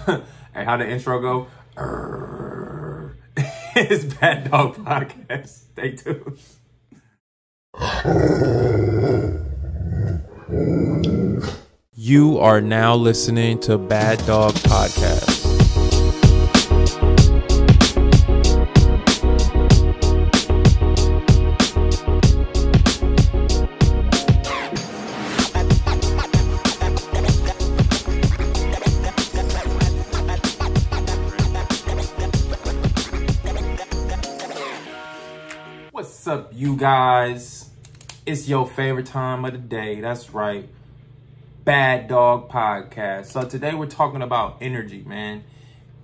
Hey, how the intro go? It's Bad Dog Podcast. Stay tuned. You are now listening to Bad Dog Podcast. What's up, you guys? It's your favorite time of the day. That's right. Bad Dog Podcast. So today we're talking about energy, man.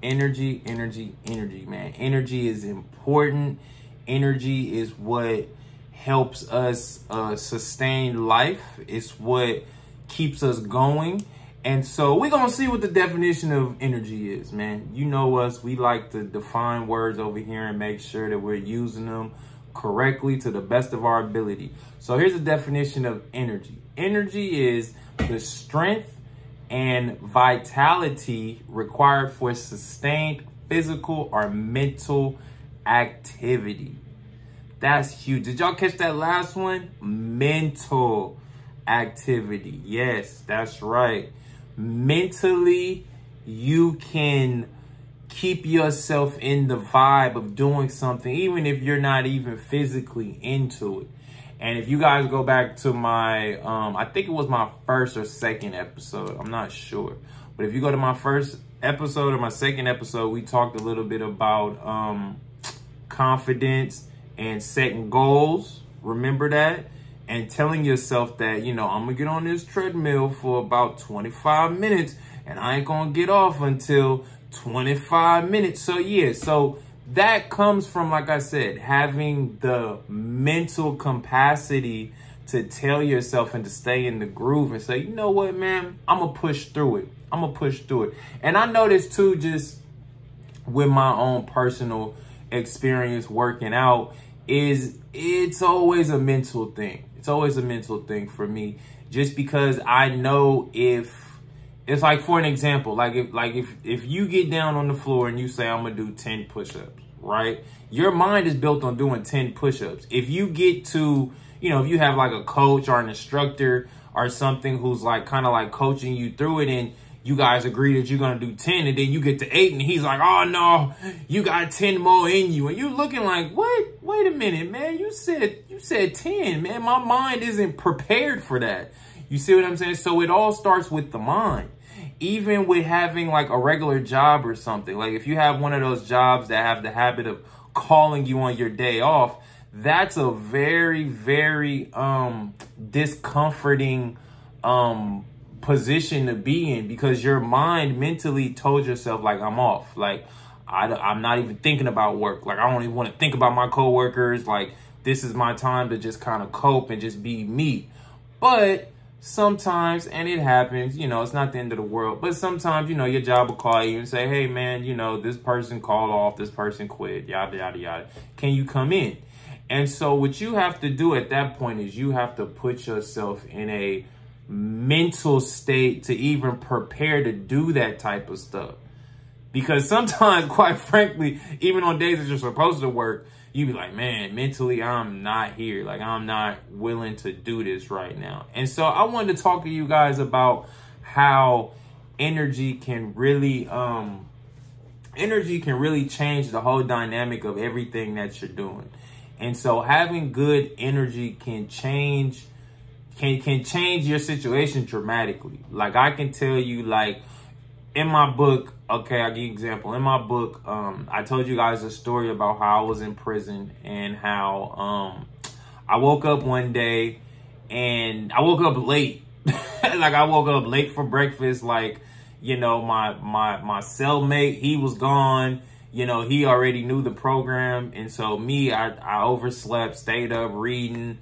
Energy, man. Energy is important. Energy is what helps us sustain life. It's what keeps us going. And so we're going to see what the definition of energy is, man. You know us. We like to define words over here and make sure that we're using them correctly to the best of our ability. So here's the definition of energy. Energy is the strength and vitality required for sustained physical or mental activity. That's huge. Did y'all catch that last one? Mental activity. Yes, that's right. Mentally, you can keep yourself in the vibe of doing something, even if you're not even physically into it. And if you guys go back to my, I think it was my first or second episode, I'm not sure. But if you go to my first episode or my second episode, we talked a little bit about confidence and setting goals. Remember that? And telling yourself that, you know, I'm going to get on this treadmill for about 25 minutes and I ain't going to get off until 25 minutes. So yeah, so that comes from, like I said, having the mental capacity to tell yourself and to stay in the groove and say, you know what, man, I'm gonna push through it. I'm gonna push through it. And I noticed too, just with my own personal experience working out, is it's always a mental thing. It's always a mental thing for me, just because I know if it's like, for an example, like if you get down on the floor and you say, I'm gonna do 10 push-ups, right? Your mind is built on doing 10 push-ups. If you get to, you know, if you have like a coach or an instructor or something who's like kind of like coaching you through it, and you guys agree that you're gonna do 10, and then you get to 8 and he's like, oh no, you got 10 more in you. And you're looking like, what? Wait a minute, man. You said 10, man. My mind isn't prepared for that. You see what I'm saying? So it all starts with the mind. Even with having like a regular job or something, like if you have one of those jobs that have the habit of calling you on your day off, that's a very, very discomforting position to be in, because your mind mentally told yourself, like, I'm off. Like, I'm not even thinking about work. Like, I don't even want to think about my coworkers. Like, this is my time to just kind of cope and just be me. But sometimes, and it happens, you know, it's not the end of the world, but sometimes, you know, your job will call you and say, hey man, you know, this person called off, this person quit, yada, yada, yada. Can you come in? And so what you have to do at that point is you have to put yourself in a mental state to even prepare to do that type of stuff. Because sometimes, quite frankly, even on days that you're supposed to work, you be like, man, mentally, I'm not here. Like, I'm not willing to do this right now. And so I wanted to talk to you guys about how energy can really change the whole dynamic of everything that you're doing. And so having good energy can change your situation dramatically. Like, I can tell you, like, in my book, okay, I'll give you an example. In my book, I told you guys a story about how I was in prison and how I woke up one day and I woke up late. Like, I woke up late for breakfast. Like, you know, my cellmate, he was gone. You know, he already knew the program. And so me, I overslept, stayed up reading,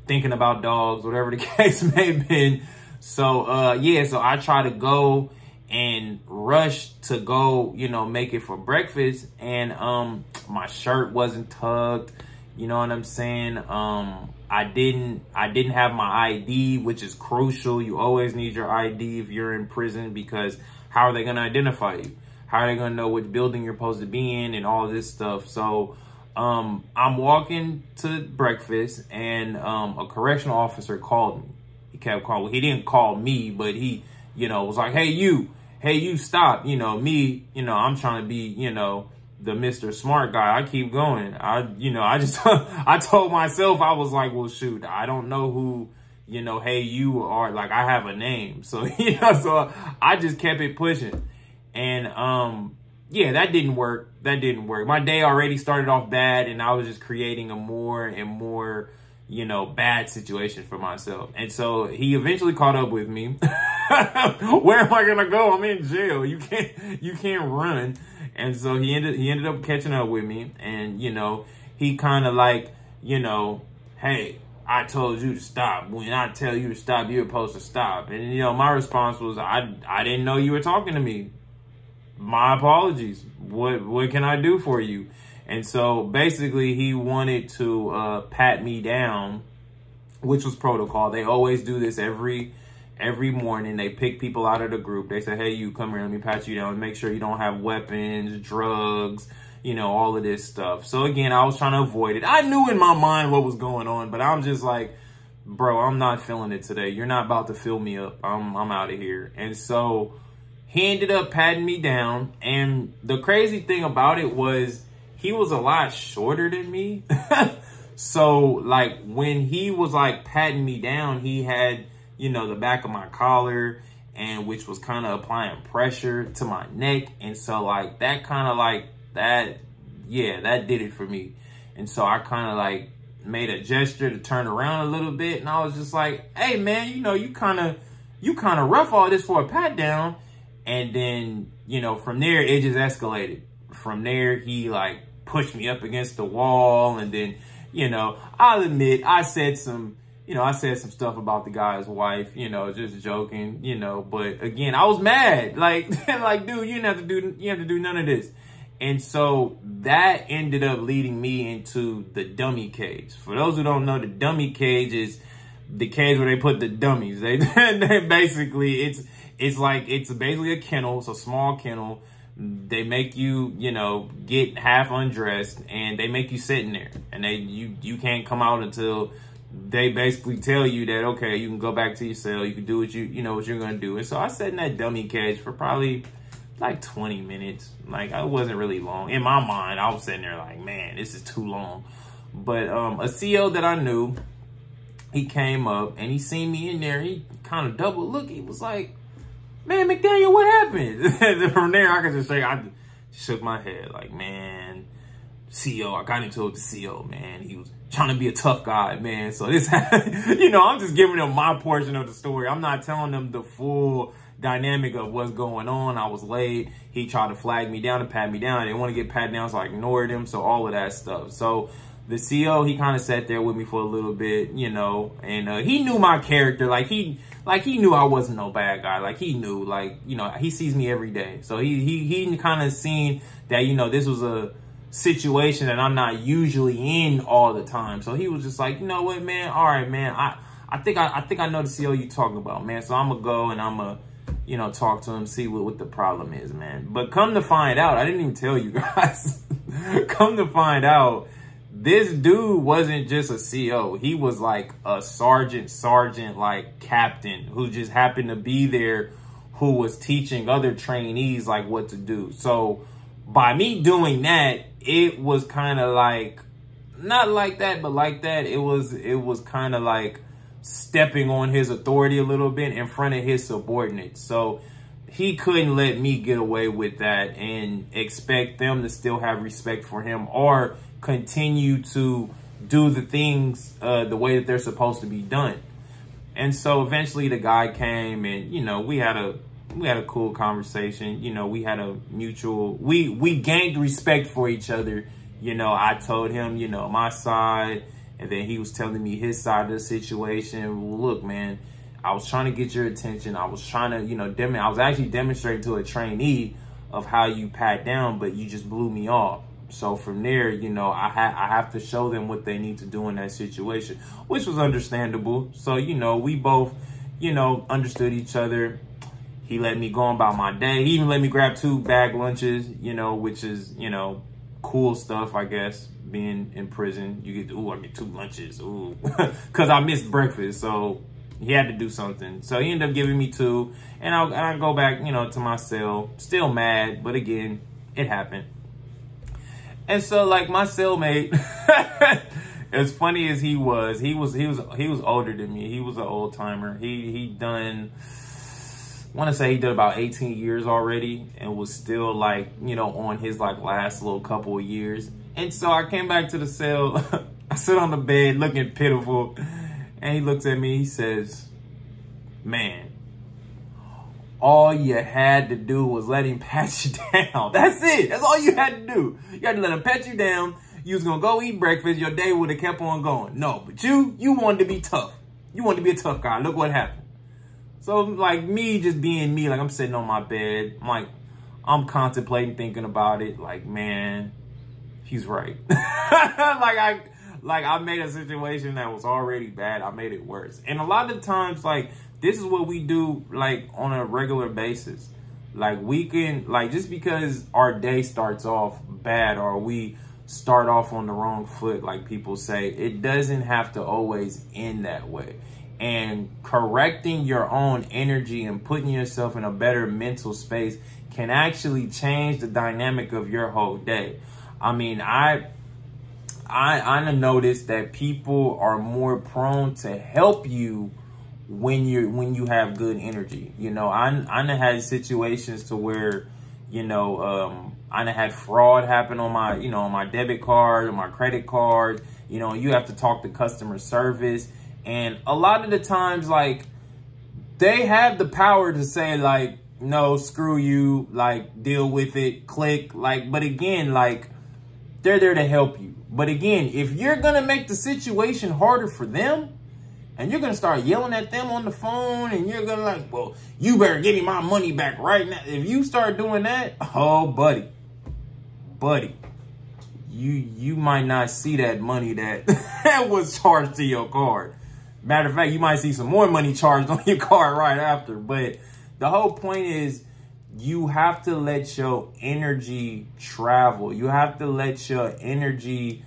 thinking about dogs, whatever the case may have been. So, yeah, so I try to go and rush to go, you know, make it for breakfast. And my shirt wasn't tucked. You know what I'm saying? I didn't have my ID, which is crucial. You always need your ID if you're in prison, because how are they going to identify you? How are they going to know which building you're supposed to be in and all this stuff? So I'm walking to breakfast, and a correctional officer called me. He kept calling. He didn't call me, but he, was like, hey, you, stop. Me, I'm trying to be, the Mr. Smart guy. I keep going. I just, I told myself, I was like, well, shoot, I don't know who, hey, you are. Like, I have a name. So, so I just kept it pushing. And, yeah, that didn't work. My day already started off bad, and I was just creating a more and more, bad situation for myself. And so he eventually caught up with me. Where am I gonna go? I'm in jail. You can't run. And so he ended up catching up with me, and he kind of like, hey, I told you to stop. When I tell you to stop, you're supposed to stop. And my response was, I didn't know you were talking to me. My apologies. What can I do for you? And so basically he wanted to pat me down, which was protocol. They always do this every morning. They pick people out of the group. They say, hey, you come here, let me pat you down, make sure you don't have weapons, drugs, all of this stuff. So again, I was trying to avoid it. I knew in my mind what was going on, but I'm just like, bro, I'm not feeling it today. You're not about to fill me up. I'm out of here. And so he ended up patting me down. And the crazy thing about it was he was a lot shorter than me. So like when he was like patting me down, he had, the back of my collar, and which was kind of applying pressure to my neck. And so like that kind of like that, yeah, that did it for me. And so I kind of like made a gesture to turn around a little bit. And I was just like, hey man, you kind of rough all this for a pat down. And then, from there, it just escalated. From there, he like pushed me up against the wall. And then, I'll admit, I said some stuff about the guy's wife, just joking, but again, I was mad. Like, like, dude, you have to do none of this. And so that ended up leading me into the dummy cage. For those who don't know, the dummy cage is the cage where they put the dummies. They basically, it's basically a kennel. It's a small kennel. They make you, get half undressed, and they make you sit in there, and you can't come out until they basically tell you that, okay, you can go back to your cell. You can do what what you're going to do. And so I sat in that dummy cage for probably like 20 minutes. Like, I wasn't really long. In my mind, I was sitting there like, man, this is too long. But a CO that I knew, he came up and he seen me in there. He kind of double looked. He was like, man, McDaniel, what happened? From there, I could just say, I shook my head like, man, CO, I got into it with the CO, man. He was trying to be a tough guy, man. So this, I'm just giving them my portion of the story. I'm not telling them the full dynamic of what's going on. I was late. He tried to flag me down and pat me down. I didn't want to get patted down, so I ignored him. So all of that stuff. So the CO, he kind of sat there with me for a little bit, and he knew my character. Like he knew I wasn't no bad guy. Like he knew, like, he sees me every day. So he kind of seen that, this was a situation that I'm not usually in all the time. So he was just like, you know what, man? All right, man. I think I know the CO you talking about, man. So I'm gonna go and I'm gonna, talk to him, see what the problem is, man. But come to find out, I didn't even tell you guys. Come to find out, this dude wasn't just a CO. He was like a sergeant, like captain, who just happened to be there, who was teaching other trainees like what to do. So by me doing that, it was kind of like, not like that, but like that. It was kind of like stepping on his authority a little bit in front of his subordinates. So he couldn't let me get away with that and expect them to still have respect for him or continue to do the things the way that they're supposed to be done. And so eventually the guy came and, we had a cool conversation. We had a mutual, we gained respect for each other. I told him, my side, and then he was telling me his side of the situation. Well, look, man, I was trying to get your attention. I was trying to, I was actually demonstrating to a trainee of how you pat down, but you just blew me off. So from there, I have to show them what they need to do in that situation, which was understandable. So, we both, understood each other. He let me go on about my day. He even let me grab 2 bag lunches, you know, which is, you know, cool stuff, I guess. Being in prison, you get, I get 2 lunches, because I missed breakfast. So he had to do something. So he ended up giving me 2, and I go back, you know, to my cell, still mad, but again, it happened. And so, like, my cellmate, as funny as he was older than me. He was an old timer. He done, I want to say he did about 18 years already, and was still, like, you know, on his like last little couple of years. And so I came back to the cell. I sit on the bed looking pitiful, and he looks at me. He says, "Man, all you had to do was let him pat you down. That's it. That's all you had to do. You had to let him pat you down. You was going to go eat breakfast. Your day would have kept on going. No, but you wanted to be tough. You wanted to be a tough guy. Look what happened." So, like, me just being me, like, I'm sitting on my bed. I'm like, I'm contemplating, thinking about it. Like, man, he's right. I made a situation that was already bad. I made it worse. And a lot of times, like, this is what we do, like, on a regular basis. Like, we can, like, just because our day starts off bad or we start off on the wrong foot, like people say, it doesn't have to always end that way. And correcting your own energy and putting yourself in a better mental space can actually change the dynamic of your whole day. I mean, I noticed that people are more prone to help you when you have good energy. You know, I had situations to where, you know, I had fraud happen on my, you know, on my debit card, on my credit card. You know, you have to talk to customer service. And a lot of the times, like, they have the power to say, like, no, screw you, like, deal with it, click, like, but again, like, they're there to help you. But again, if you're going to make the situation harder for them, and you're going to start yelling at them on the phone, and you're going to like, well, you better give me my money back right now. If you start doing that, oh, buddy, you might not see that money that was charged to your card. Matter of fact, you might see some more money charged on your card right after. But the whole point is, you have to let your energy travel. You have to let your energy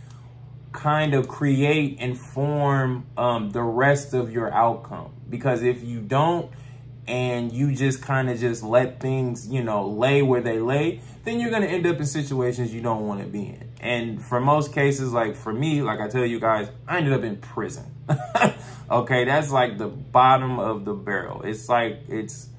kind of create and form the rest of your outcome. Because if you don't, and you just kind of just let things, you know, lay where they lay, then you're going to end up in situations you don't want to be in. And for most cases, like for me, like I tell you guys, I ended up in prison. Okay, that's like the bottom of the barrel. It's like, it's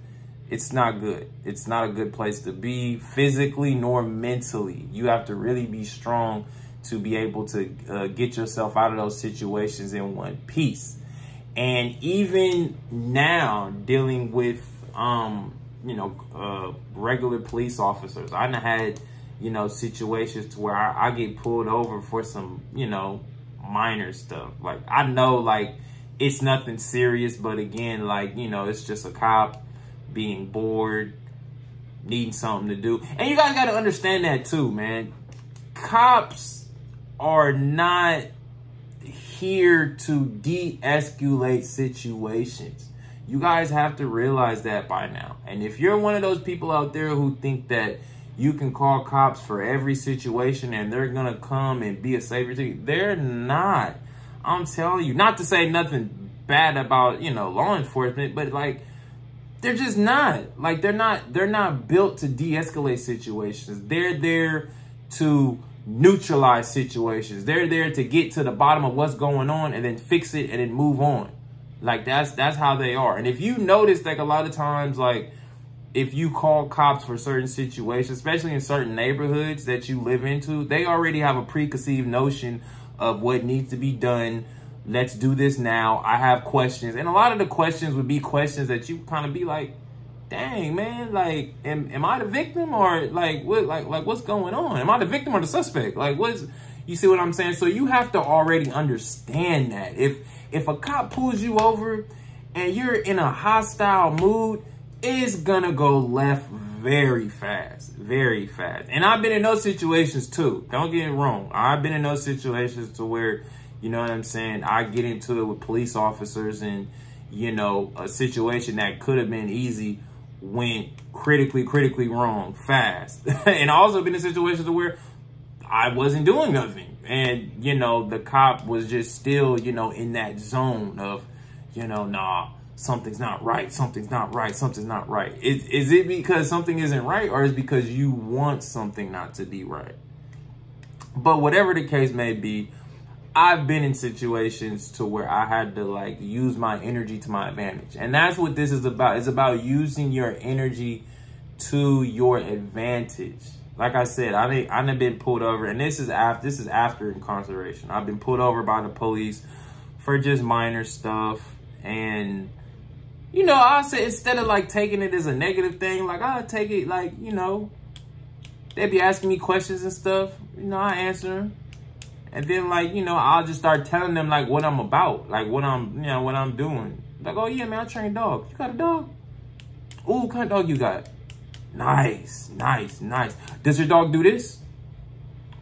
not good. It's not a good place to be physically nor mentally. You have to really be strong to be able to get yourself out of those situations in one piece. And even now, dealing with, you know, regular police officers, I done had, you know, situations to where I get pulled over for some, you know, minor stuff. Like, I know, like, it's nothing serious, but again, like, you know, it's just a cop being bored, needing something to do. And you guys got to understand that too, man. Cops are not here to de-escalate situations. You guys have to realize that by now. And if you're one of those people out there who think that you can call cops for every situation and they're going to come and be a savior to you, they're not. I'm telling you, not to say nothing bad about, you know, law enforcement, but like, they're just not. Like, they're not built to de-escalate situations. They're there to neutralize situations. They're there to get to the bottom of what's going on and then fix it and then move on. Like, that's how they are. And if you notice, like, a lot of times, like, if you call cops for certain situations, especially in certain neighborhoods that you live into, they already have a preconceived notion of what needs to be done. Let's do this now. I have questions. And a lot of the questions would be questions that you kind of be like, dang, man, like, am I the victim, or like what, like what's going on? Am I the victim or the suspect? Like, you see what I'm saying? So you have to already understand that. If a cop pulls you over and you're in a hostile mood, it's gonna go left very fast, very fast. And I've been in those situations too. Don't get it wrong. I've been in those situations to where, you know what I'm saying, I get into it with police officers, and, you know, a situation that could have been easy went critically wrong fast. And I also been in situations where I wasn't doing nothing. And, you know, the cop was just still, you know, in that zone of, you know, nah, something's not right. Something's not right. Something's not right. Is it because something isn't right, or is it because you want something not to be right? But whatever the case may be, I've been in situations to where I had to like use my energy to my advantage. And that's what this is about. It's about using your energy to your advantage. Like I said, I've been pulled over, and this is after incarceration. I've been pulled over by the police for just minor stuff. And, you know, I say, instead of like taking it as a negative thing, like I take it like, you know, they be asking me questions and stuff. You know, I answer them. And then, like, you know, I'll just start telling them, like, what I'm about. Like, what I'm, you know, what I'm doing. Like, oh, yeah, man, I train dogs. You got a dog? Ooh, what kind of dog you got? Nice. Does your dog do this?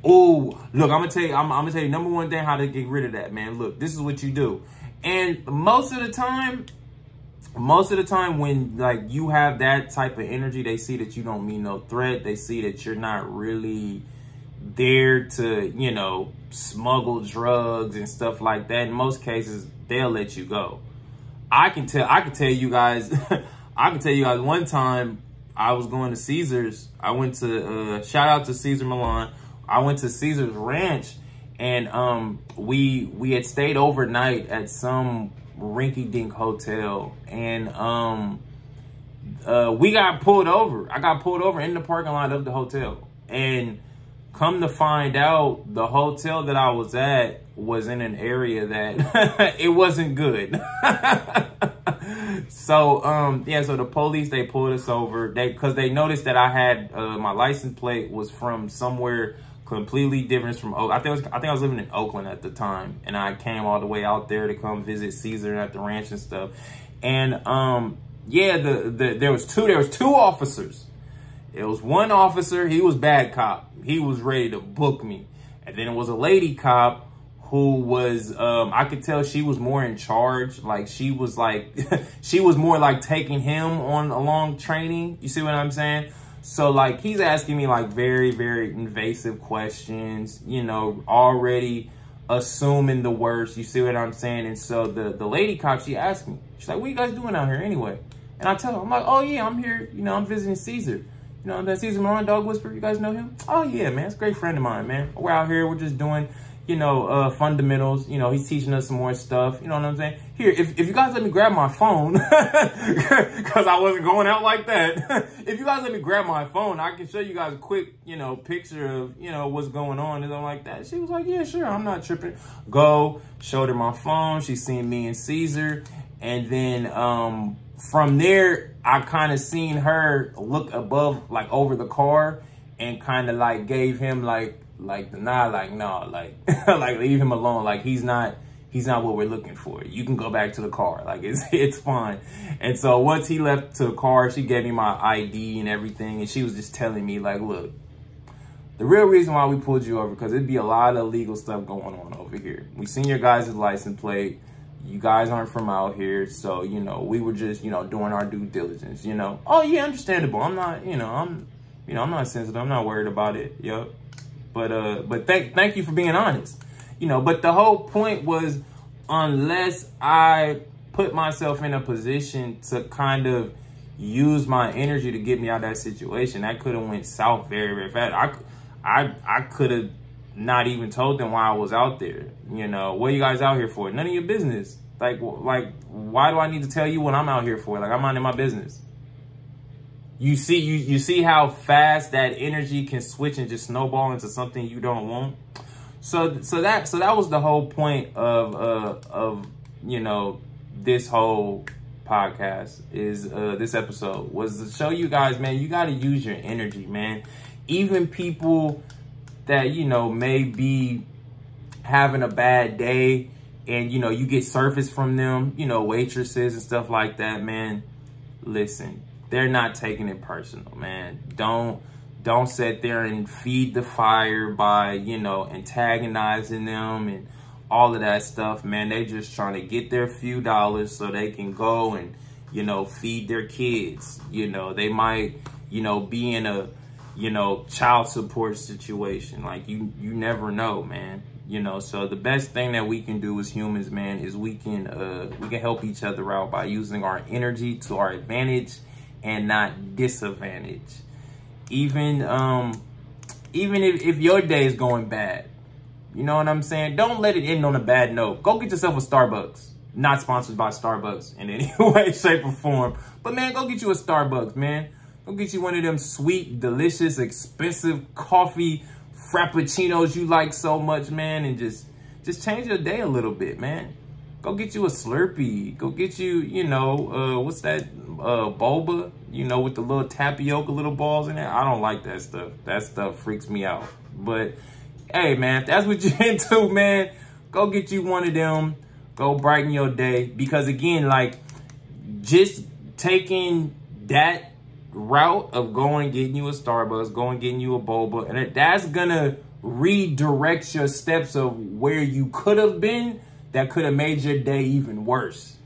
Ooh, look, I'm going to tell you number one thing how to get rid of that, man. Look, this is what you do. And most of the time when, like, you have that type of energy, they see that you don't mean no threat. They see that you're not really there to, you know, smuggle drugs and stuff like that. In most cases, they'll let you go. I can tell you guys one time I was going to Caesars. I went to shout out to Caesar Milan. I went to Caesar's Ranch, and we had stayed overnight at some rinky-dink hotel, and we got pulled over. I got pulled over in the parking lot of the hotel, and come to find out, the hotel that I was at was in an area that it wasn't good. So, yeah, so the police, they pulled us over. Because they noticed that I had, my license plate was from somewhere completely different from, I think I was living in Oakland at the time. And I came all the way out there to come visit Caesar at the ranch and stuff. And, yeah, there was two officers. It was one officer, he was bad cop. He was ready to book me. And then it was a lady cop who was, I could tell she was more in charge. Like, she was like, she was more like taking him on a long training. You see what I'm saying? So, like, he's asking me, like, very invasive questions, you know, already assuming the worst. You see what I'm saying? And so the lady cop, she asked me, she's like, what are you guys doing out here anyway? And I tell her, I'm like, oh, yeah, I'm here. You know, I'm visiting Caesar. You know, that Caesar Milan dog whisperer, you guys know him? Oh, yeah, man, it's a great friend of mine, man. We're out here, we're just doing, you know, fundamentals. You know, he's teaching us some more stuff. You know what I'm saying? Here, if you guys let me grab my phone, because I wasn't going out like that. If you guys let me grab my phone, I can show you guys a quick, you know, picture of, you know, what's going on and something like that. She was like, yeah, sure, I'm not tripping. Go, showed her my phone. She seen me and Caesar. And then from there, I kind of seen her look above, like, over the car, and kind of like gave him like the nod, like, no, like, like, leave him alone. Like, he's not what we're looking for. You can go back to the car. Like, it's fine. And so once he left to the car, she gave me my ID and everything. And she was just telling me, like, look, the real reason why we pulled you over, because it'd be a lot of illegal stuff going on over here. We seen your guys' license plate. You guys aren't from out here. So, you know, we were just, you know, doing our due diligence, you know. Oh, yeah, understandable. I'm not, you know, I'm not sensitive. I'm not worried about it. Yep. But thank you for being honest. You know, but the whole point was, unless I put myself in a position to kind of use my energy to get me out of that situation, that could have went south very fast. I could have not even told them why I was out there. You know, what are you guys out here for? None of your business. Like, why do I need to tell you what I'm out here for? Like, I'm minding my business. You see how fast that energy can switch and just snowball into something you don't want. So that was the whole point of you know, this whole podcast is this episode was to show you guys, man, you got to use your energy, man. Even people that, you know, may be having a bad day, and, you know, you get surface from them, you know, waitresses and stuff like that, man. Listen, they're not taking it personal, man. Don't sit there and feed the fire by, you know, antagonizing them and all of that stuff, man. They just trying to get their few dollars so they can go and, you know, feed their kids. You know, they might, you know, be in a, you know, child support situation. Like, you never know, man. You know, so the best thing that we can do as humans, man, is we can help each other out by using our energy to our advantage and not disadvantage. Even if your day is going bad, you know what I'm saying? Don't let it end on a bad note. Go get yourself a Starbucks. Not sponsored by Starbucks in any way, shape, or form. But, man, go get you a Starbucks, man. Go get you one of them sweet, delicious, expensive coffee frappuccinos you like so much, man, and just change your day a little bit, man. Go get you a Slurpee. Go get you, you know, what's that, boba, you know, with the little tapioca little balls in it. I don't like that stuff. That stuff freaks me out. But, hey, man, if that's what you're into, man, go get you one of them. Go brighten your day. Because, again, like, just taking that route of going getting you a Starbucks, going getting you a boba, and that's gonna redirect your steps of where you could have been that could have made your day even worse.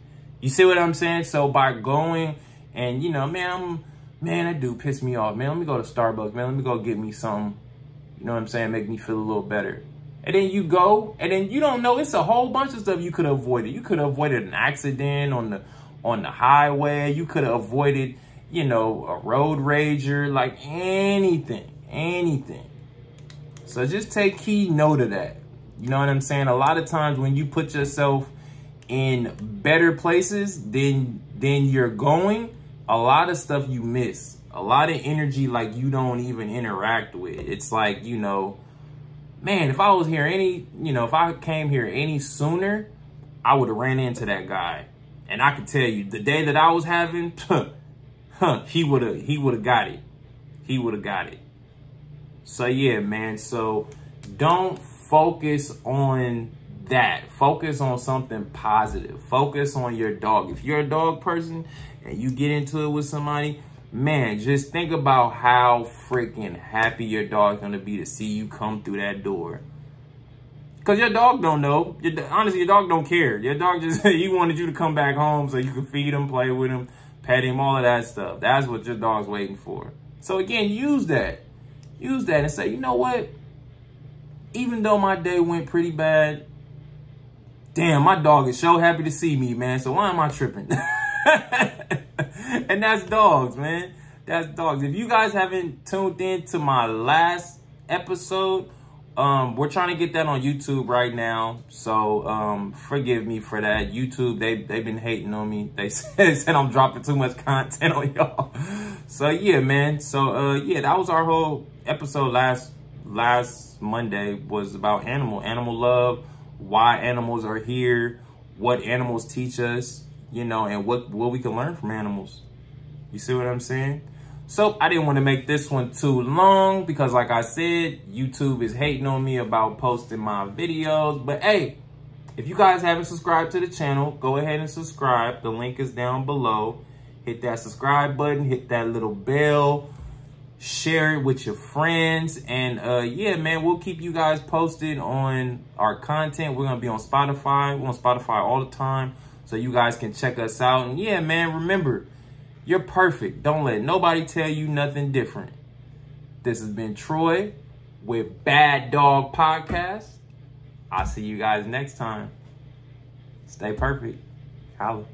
You see what I'm saying? So by going and, you know, man, that dude pissed me off, man. Let me go to Starbucks, man. Let me go get me some, you know what I'm saying, make me feel a little better. And then you go, and then you don't know, it's a whole bunch of stuff you could have avoided. You could have avoided an accident on the highway. You could have avoided, you know, a road rager, like anything. So just take key note of that. You know what I'm saying? A lot of times when you put yourself in better places than you're going, a lot of stuff you miss. A lot of energy, like, you don't even interact with. It's like, you know, man, if I was here if I came here any sooner, I would have ran into that guy. And I can tell you, the day that I was having, he would have got it. He would have got it. So yeah, man. So don't focus on that. Focus on something positive. Focus on your dog. If you're a dog person and you get into it with somebody, man, just think about how freaking happy your dog's gonna be to see you come through that door. Cause your dog don't know. Honestly, your dog don't care. Your dog just, he wanted you to come back home so you can feed him, play with him, pet him, all of that stuff. That's what your dog's waiting for. So again, use that. Use that and say, you know what? Even though my day went pretty bad, damn, my dog is so happy to see me, man. So why am I tripping? And that's dogs, man. That's dogs. If you guys haven't tuned in to my last episode, we're trying to get that on YouTube right now. So forgive me for that. YouTube, they've been hating on me. They said I'm dropping too much content on y'all. So yeah, man. So yeah, that was our whole episode last Monday, was about animal love, why animals are here, what animals teach us, you know, and what we can learn from animals. You see what I'm saying? So I didn't want to make this one too long because, like I said, YouTube is hating on me about posting my videos. But hey, if you guys haven't subscribed to the channel, go ahead and subscribe. The link is down below. Hit that subscribe button, hit that little bell, share it with your friends. And yeah, man, we'll keep you guys posted on our content. We're going to be on Spotify. We're on Spotify all the time, so you guys can check us out. And yeah, man, remember, you're perfect. Don't let nobody tell you nothing different. This has been Troy with Bad Dog Podcast. I'll see you guys next time. Stay perfect. Holla.